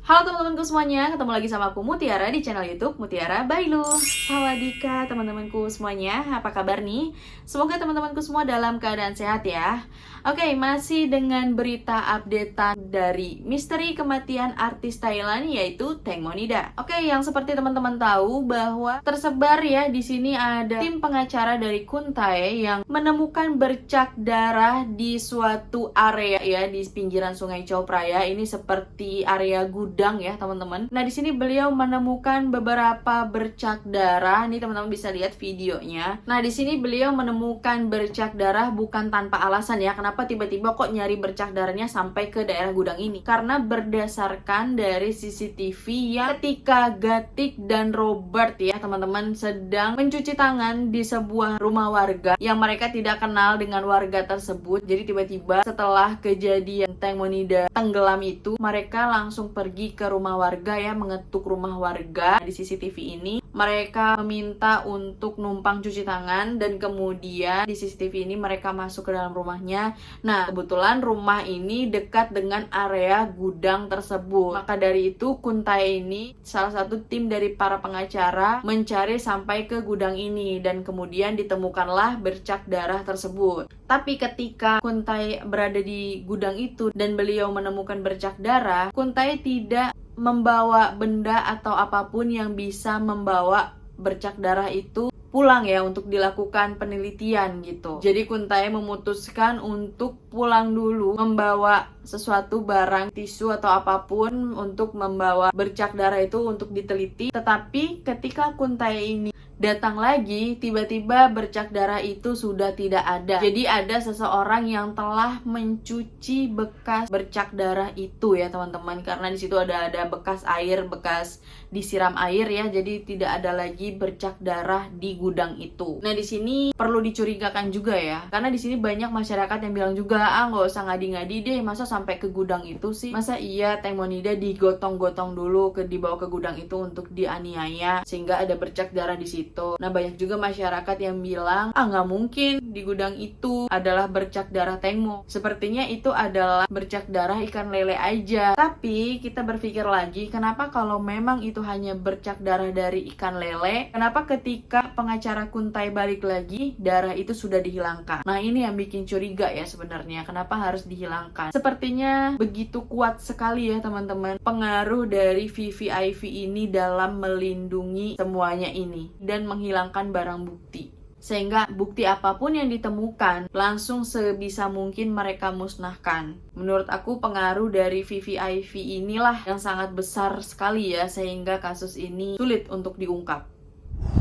Halo teman-temanku semuanya, ketemu lagi sama aku Mutiara di channel YouTube Mutiara by Lu. Sawadika teman-temanku semuanya, apa kabar nih? Semoga teman-temanku semua dalam keadaan sehat ya. Oke, masih dengan berita updatean dari misteri kematian artis Thailand yaitu Teng Monida. Oke, yang seperti teman-teman tahu bahwa tersebar ya di sini ada tim pengacara dari Kuntai yang menemukan bercak darah di suatu area ya di pinggiran Sungai Chao Phraya. Ini seperti area gudang ya teman-teman. Nah di sini beliau menemukan beberapa bercak darah. Nih teman-teman bisa lihat videonya. Nah di sini beliau menemukan bercak darah bukan tanpa alasan ya. Kenapa tiba-tiba kok nyari bercak darahnya sampai ke daerah gudang ini? Karena berdasarkan dari CCTV yang ketika Gatik dan Robert ya teman-teman sedang mencuci tangan di sebuah rumah warga yang mereka tidak kenal dengan warga tersebut. Jadi tiba-tiba setelah kejadian Teng Monida tenggelam itu, mereka langsung pergi ke rumah warga ya, mengetuk rumah warga. Di CCTV ini mereka meminta untuk numpang cuci tangan dan kemudian di CCTV ini mereka masuk ke dalam rumahnya. Nah, kebetulan rumah ini dekat dengan area gudang tersebut. Maka dari itu Kuntai ini salah satu tim dari para pengacara mencari sampai ke gudang ini dan kemudian ditemukanlah bercak darah tersebut. Tapi ketika Kuntai berada di gudang itu dan beliau menemukan bercak darah, Kuntai tidak membawa benda atau apapun yang bisa membawa bercak darah itu pulang ya untuk dilakukan penelitian gitu. Jadi Kuntai memutuskan untuk pulang dulu, membawa sesuatu barang tisu atau apapun untuk membawa bercak darah itu untuk diteliti. Tetapi ketika Kuntai ini datang lagi, tiba-tiba bercak darah itu sudah tidak ada. Jadi ada seseorang yang telah mencuci bekas bercak darah itu ya teman-teman. Karena di situ ada bekas air, bekas disiram air ya. Jadi tidak ada lagi bercak darah di gudang itu. Nah di sini perlu dicurigakan juga ya. Karena di sini banyak masyarakat yang bilang juga, nggak usah ngadi-ngadi deh, masa sampai ke gudang itu sih? Masa iya Teng Monida digotong-gotong dulu dibawa ke gudang itu untuk dianiaya sehingga ada bercak darah di situ. Nah banyak juga masyarakat yang bilang nggak mungkin di gudang itu adalah bercak darah Tengmo, sepertinya itu adalah bercak darah ikan lele aja. Tapi kita berpikir lagi, kenapa kalau memang itu hanya bercak darah dari ikan lele, kenapa ketika pengacara Kuntai balik lagi darah itu sudah dihilangkan? Nah ini yang bikin curiga ya sebenarnya, kenapa harus dihilangkan? Sepertinya begitu kuat sekali ya teman-teman pengaruh dari VVIP ini dalam melindungi semuanya ini dan menghilangkan barang bukti, sehingga bukti apapun yang ditemukan langsung sebisa mungkin mereka musnahkan. Menurut aku pengaruh dari VVIP inilah yang sangat besar sekali ya, sehingga kasus ini sulit untuk diungkap.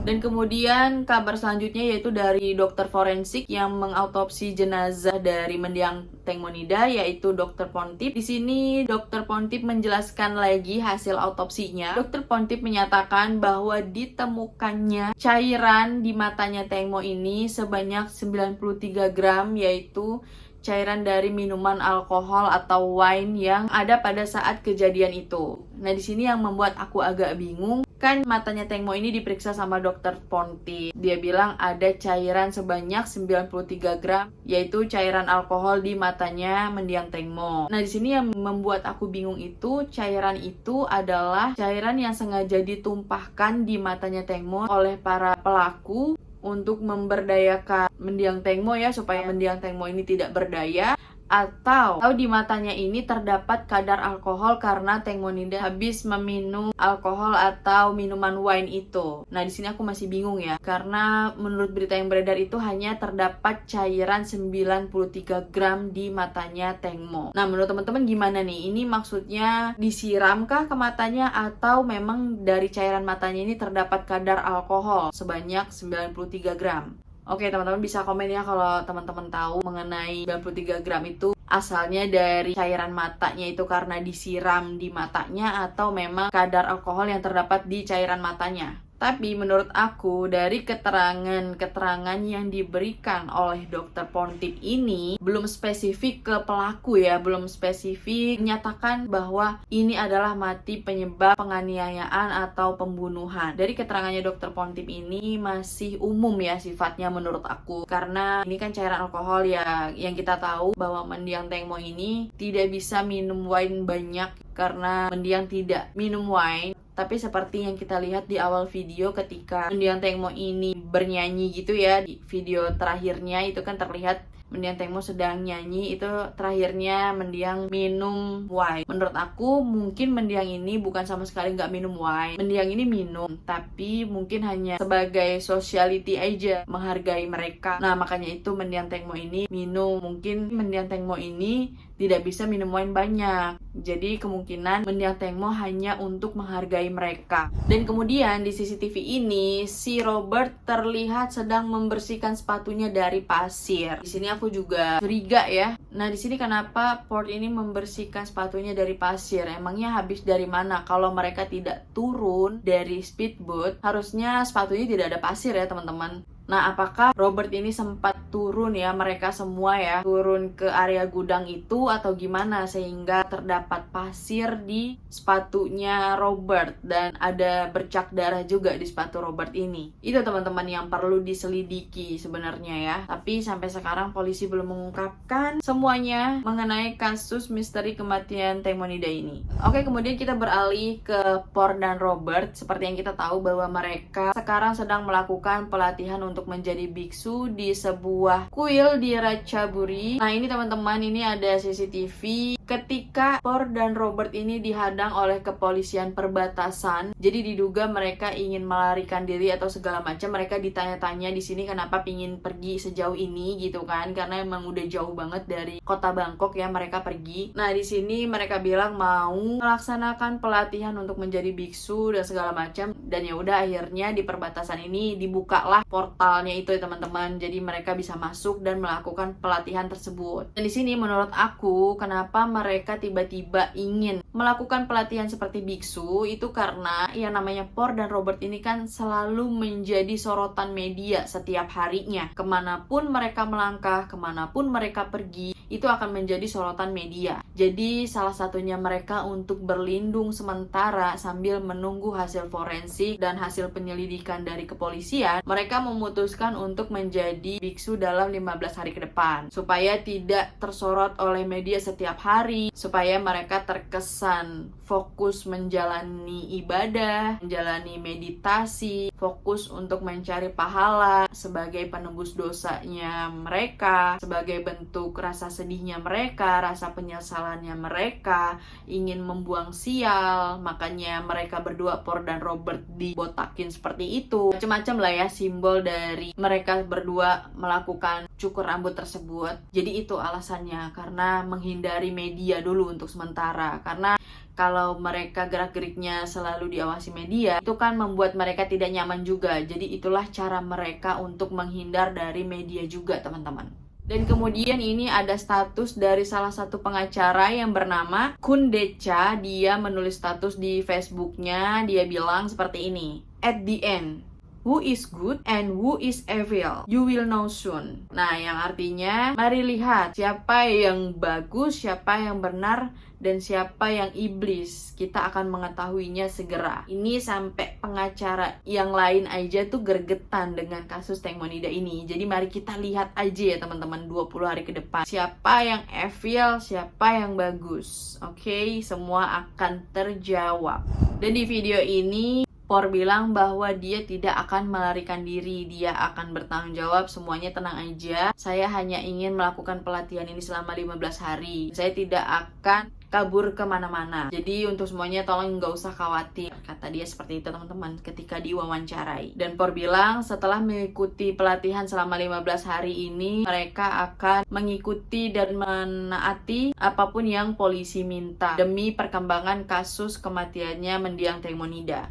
Dan kemudian kabar selanjutnya yaitu dari dokter forensik yang mengautopsi jenazah dari mendiang Teng Monida yaitu Dr. Pontip. Di sini Dr. Pontip menjelaskan lagi hasil autopsinya. Dr. Pontip menyatakan bahwa ditemukannya cairan di matanya Tengmo ini sebanyak 93 gram yaitu cairan dari minuman alkohol atau wine yang ada pada saat kejadian itu. Nah, di sini yang membuat aku agak bingung, kan matanya Tengmo ini diperiksa sama dokter Ponti. Dia bilang ada cairan sebanyak 93 gram, yaitu cairan alkohol di matanya mendiang Tengmo. Nah, di sini yang membuat aku bingung itu, cairan itu adalah cairan yang sengaja ditumpahkan di matanya Tengmo oleh para pelaku untuk memberdayakan mendiang Tengmo ya, supaya mendiang Tengmo ini tidak berdaya, atau di matanya ini terdapat kadar alkohol karena Teng Monida habis meminum alkohol atau minuman wine itu. Nah di sini aku masih bingung ya, karena menurut berita yang beredar itu hanya terdapat cairan 93 gram di matanya Tengmo. Nah menurut teman-teman gimana nih? Ini maksudnya disiramkah ke matanya atau memang dari cairan matanya ini terdapat kadar alkohol sebanyak 93 gram? Oke teman-teman bisa komen ya kalau teman-teman tahu mengenai 93 gram itu asalnya dari cairan matanya itu karena disiram di matanya atau memang kadar alkohol yang terdapat di cairan matanya. Tapi menurut aku dari keterangan yang diberikan oleh dokter Pontip ini belum spesifik ke pelaku ya, belum spesifik menyatakan bahwa ini adalah mati penyebab penganiayaan atau pembunuhan. Dari keterangannya dokter Pontip ini masih umum ya sifatnya menurut aku, karena ini kan cairan alkohol ya, yang kita tahu bahwa mendiang mendiang Tengmo ini tidak bisa minum wine banyak karena mendiang tidak minum wine. Tapi seperti yang kita lihat di awal video ketika mendiang Tengmo ini bernyanyi gitu ya, di video terakhirnya itu kan terlihat mendiang Tengmo sedang nyanyi, itu terakhirnya mendiang minum wine. Menurut aku mungkin mendiang ini bukan sama sekali nggak minum wine. Mendiang ini minum, tapi mungkin hanya sebagai sociality aja, menghargai mereka. Nah makanya itu mendiang Tengmo ini minum. Mungkin mendiang Tengmo ini tidak bisa minum wine banyak. Jadi kemungkinan mendiang Tengmo hanya untuk menghargai mereka. Dan kemudian di CCTV ini si Robert terlihat sedang membersihkan sepatunya dari pasir. Di sini aku juga curiga ya. Nah di sini kenapa Port ini membersihkan sepatunya dari pasir? Emangnya habis dari mana? Kalau mereka tidak turun dari speedboat, harusnya sepatunya tidak ada pasir ya teman-teman. Nah, apakah Robert ini sempat turun ya, mereka semua ya, turun ke area gudang itu atau gimana sehingga terdapat pasir di sepatunya Robert dan ada bercak darah juga di sepatu Robert ini. Itu teman-teman yang perlu diselidiki sebenarnya ya. Tapi sampai sekarang polisi belum mengungkapkan semuanya mengenai kasus misteri kematian Tengmonida ini. Oke, kemudian kita beralih ke Port dan Robert. Seperti yang kita tahu bahwa mereka sekarang sedang melakukan pelatihan untuk menjadi biksu di sebuah kuil di Ratchaburi. Nah ini teman-teman, ini ada CCTV ketika Port dan Robert ini dihadang oleh kepolisian perbatasan. Jadi diduga mereka ingin melarikan diri atau segala macam. Mereka ditanya-tanya di sini kenapa pingin pergi sejauh ini gitu kan, karena emang udah jauh banget dari kota Bangkok ya mereka pergi. Nah di sini mereka bilang mau melaksanakan pelatihan untuk menjadi biksu dan segala macam. Dan ya udah akhirnya di perbatasan ini dibukalah portalnya itu ya teman-teman. Jadi mereka bisa masuk dan melakukan pelatihan tersebut. Dan di sini menurut aku kenapa mereka tiba-tiba ingin melakukan pelatihan seperti biksu itu karena yang namanya Port dan Robert ini kan selalu menjadi sorotan media setiap harinya. Kemanapun mereka melangkah, kemanapun mereka pergi, itu akan menjadi sorotan media. Jadi salah satunya mereka untuk berlindung sementara sambil menunggu hasil forensik dan hasil penyelidikan dari kepolisian, mereka memutuskan untuk menjadi biksu dalam 15 hari ke depan supaya tidak tersorot oleh media setiap hari, supaya mereka terkesan fokus menjalani ibadah, menjalani meditasi, fokus untuk mencari pahala sebagai penebus dosanya mereka, sebagai bentuk rasa sedihnya mereka, rasa penyesalannya mereka, ingin membuang sial. Makanya mereka berdua, Port dan Robert, dibotakin seperti itu. Macam-macam lah ya simbol dari mereka berdua melakukan cukur rambut tersebut. Jadi itu alasannya, karena menghindari media dulu untuk sementara. Karena kalau mereka gerak-geriknya selalu diawasi media, itu kan membuat mereka tidak nyaman juga. Jadi itulah cara mereka untuk menghindar dari media juga teman-teman. Dan kemudian ini ada status dari salah satu pengacara yang bernama Kun Decha. Dia menulis status di Facebooknya, dia bilang seperti ini: "At the end, who is good and who is evil, you will know soon." Nah, yang artinya mari lihat siapa yang bagus, siapa yang benar, dan siapa yang iblis. Kita akan mengetahuinya segera. Ini sampai pengacara yang lain aja tuh gregetan dengan kasus Tengmonida ini. Jadi mari kita lihat aja ya teman-teman 20 hari ke depan, siapa yang evil, siapa yang bagus. Oke, semua akan terjawab. Dan di video ini Port bilang bahwa dia tidak akan melarikan diri, dia akan bertanggung jawab, semuanya tenang aja. Saya hanya ingin melakukan pelatihan ini selama 15 hari. Saya tidak akan kabur kemana-mana. Jadi untuk semuanya tolong nggak usah khawatir, kata dia seperti itu teman-teman ketika diwawancarai. Dan Port bilang setelah mengikuti pelatihan selama 15 hari ini, mereka akan mengikuti dan menaati apapun yang polisi minta demi perkembangan kasus kematiannya mendiang Tengmonida.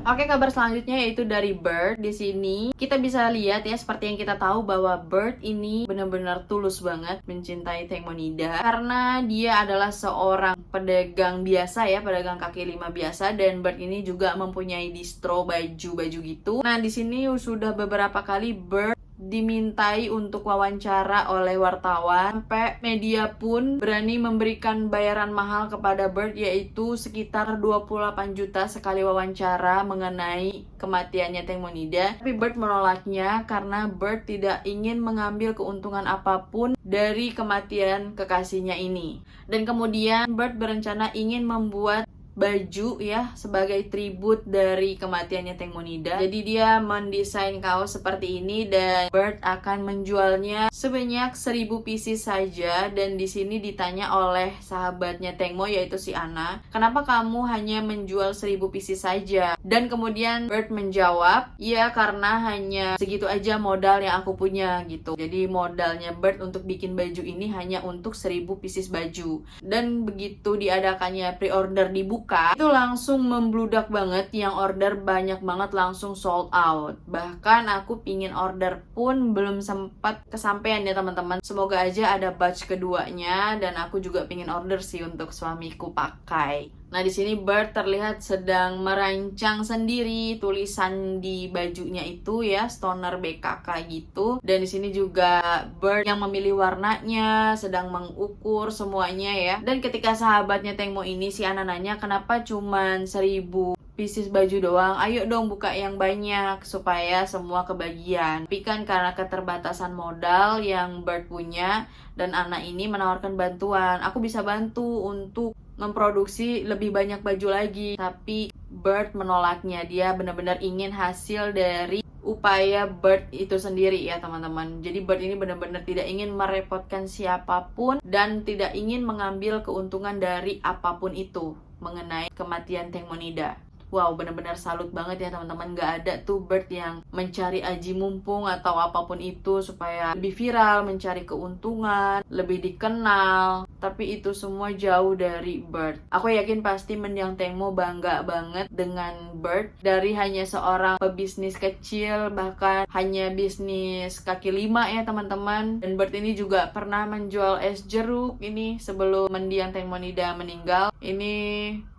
Oke, kabar selanjutnya yaitu dari Bird. Di sini kita bisa lihat ya, seperti yang kita tahu bahwa Bird ini benar-benar tulus banget mencintai Tengmonida karena dia adalah seorang pedagang biasa ya, pedagang kaki lima biasa. Dan Bird ini juga mempunyai distro baju-baju gitu. Nah, di sini sudah beberapa kali Bird dimintai untuk wawancara oleh wartawan. Sampai media pun berani memberikan bayaran mahal kepada Bird, yaitu sekitar 28 juta sekali wawancara mengenai kematiannya Teng Monida. Tapi Bird menolaknya karena Bird tidak ingin mengambil keuntungan apapun dari kematian kekasihnya ini. Dan kemudian Bird berencana ingin membuat baju ya sebagai tribut dari kematiannya Teng Monida. Jadi dia mendesain kaos seperti ini dan Bird akan menjualnya sebanyak 1000 pieces saja. Dan di sini ditanya oleh sahabatnya Teng Mo, yaitu si Ana, kenapa kamu hanya menjual 1000 pieces saja? Dan kemudian Bird menjawab, ya karena hanya segitu aja modal yang aku punya gitu. Jadi modalnya Bird untuk bikin baju ini hanya untuk 1000 pieces baju. Dan begitu diadakannya pre-order dibuka, itu langsung membludak banget, yang order banyak banget, langsung sold out. Bahkan aku pingin order pun belum sempat kesampaian ya teman-teman. Semoga aja ada batch keduanya, dan aku juga pingin order sih untuk suamiku pakai. Nah, di sini Bird terlihat sedang merancang sendiri tulisan di bajunya itu ya, Stoner BKK gitu. Dan di sini juga Bird yang memilih warnanya, sedang mengukur semuanya ya. Dan ketika sahabatnya Teng Mo ini, si Ana nanya, kenapa cuman 1000 pieces baju doang? Ayo dong buka yang banyak supaya semua kebagian. Tapi kan karena keterbatasan modal yang Bird punya, dan Ana ini menawarkan bantuan, aku bisa bantu untuk memproduksi lebih banyak baju lagi. Tapi Bird menolaknya. Dia benar-benar ingin hasil dari upaya Bird itu sendiri ya teman-teman. Jadi Bird ini benar-benar tidak ingin merepotkan siapapun dan tidak ingin mengambil keuntungan dari apapun itu mengenai kematian Teng Monida. Wow, benar-benar salut banget ya teman-teman. Gak ada tuh Bird yang mencari aji mumpung atau apapun itu supaya lebih viral, mencari keuntungan, lebih dikenal. Tapi itu semua jauh dari Bird. Aku yakin pasti mendiang Teng Mo bangga banget dengan Bird. Dari hanya seorang pebisnis kecil, bahkan hanya bisnis kaki lima ya teman-teman. Dan Bird ini juga pernah menjual es jeruk ini sebelum mendiang Teng Monida meninggal. Ini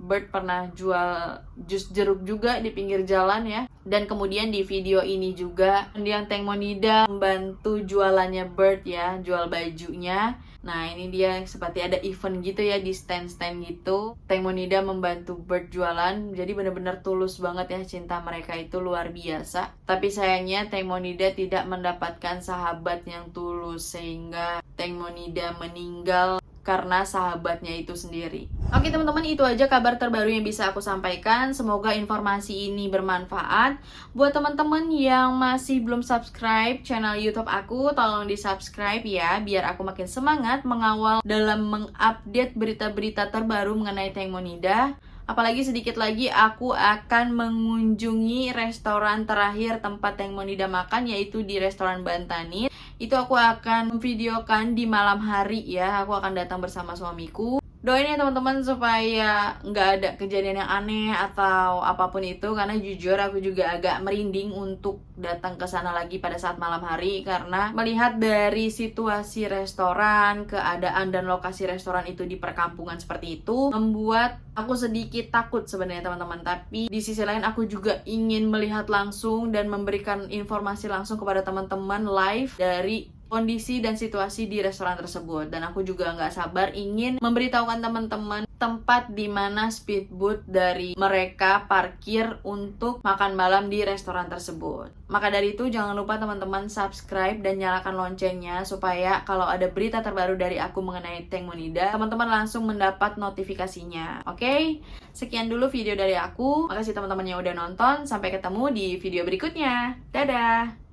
Bird pernah jual jus jeruk juga di pinggir jalan ya. Dan kemudian di video ini juga mendiang Teng Monida membantu jualannya Bird ya, jual bajunya. Nah, ini dia seperti ada event gitu ya, di stand-stand gitu. Teng Monida membantu Bird jualan. Jadi benar-benar tulus banget ya, cinta mereka itu luar biasa. Tapi sayangnya Teng Monida tidak mendapatkan sahabat yang tulus, sehingga Teng Monida meninggal karena sahabatnya itu sendiri. Oke teman-teman, itu aja kabar terbaru yang bisa aku sampaikan. Semoga informasi ini bermanfaat. Buat teman-teman yang masih belum subscribe channel YouTube aku, tolong di subscribe ya, biar aku makin semangat mengawal dalam mengupdate berita-berita terbaru mengenai Teng Monida. Apalagi sedikit lagi aku akan mengunjungi restoran terakhir tempat Teng Monida makan, yaitu di restoran Bantanit. Itu aku akan memvideokan di malam hari ya. Aku akan datang bersama suamiku. Doain ya teman-teman supaya nggak ada kejadian yang aneh atau apapun itu, karena jujur aku juga agak merinding untuk datang ke sana lagi pada saat malam hari, karena melihat dari situasi restoran, keadaan dan lokasi restoran itu di perkampungan seperti itu membuat aku sedikit takut sebenarnya teman-teman. Tapi di sisi lain aku juga ingin melihat langsung dan memberikan informasi langsung kepada teman-teman live dari kondisi dan situasi di restoran tersebut. Dan aku juga nggak sabar ingin memberitahukan teman-teman tempat di mana speedboat dari mereka parkir untuk makan malam di restoran tersebut. Maka dari itu jangan lupa teman-teman subscribe dan nyalakan loncengnya supaya kalau ada berita terbaru dari aku mengenai Teng Monida, teman-teman langsung mendapat notifikasinya. Oke? Sekian dulu video dari aku. Makasih teman-teman yang udah nonton. Sampai ketemu di video berikutnya. Dadah!